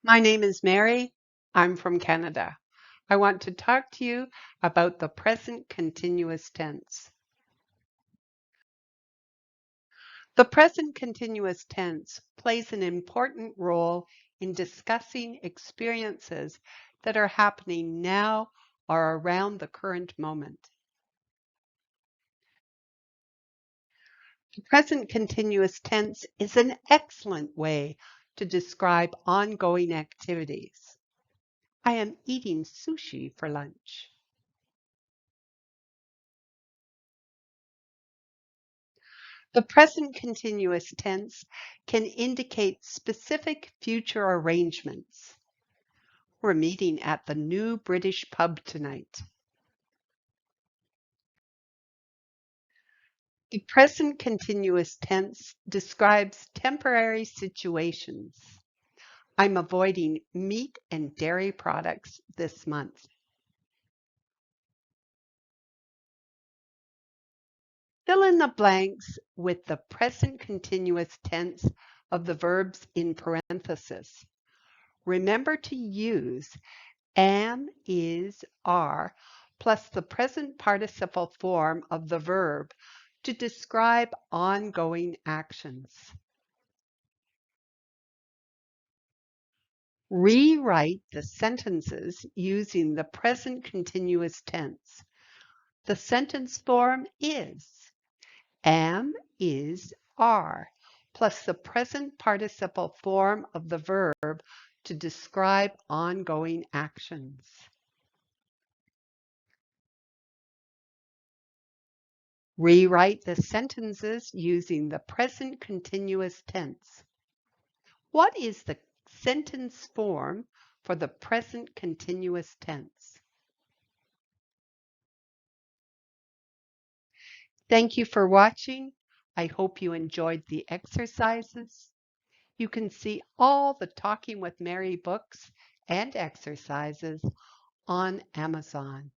My name is Mary. I'm from Canada. I want to talk to you about the present continuous tense. The present continuous tense plays an important role in discussing experiences that are happening now or around the current moment. The present continuous tense is an excellent way to describe ongoing activities. I am eating sushi for lunch. The present continuous tense can indicate specific future arrangements. We're meeting at the new British pub tonight. The present continuous tense describes temporary situations. I'm avoiding meat and dairy products this month. Fill in the blanks with the present continuous tense of the verbs in parentheses. Remember to use am, is, are, plus the present participle form of the verb to describe ongoing actions. Rewrite the sentences using the present continuous tense. The sentence form is am, is, are, plus the present participle form of the verb to describe ongoing actions. Rewrite the sentences using the present continuous tense. What is the sentence form for the present continuous tense? Thank you for watching. I hope you enjoyed the exercises. You can see all the Talking with Mary books and exercises on Amazon.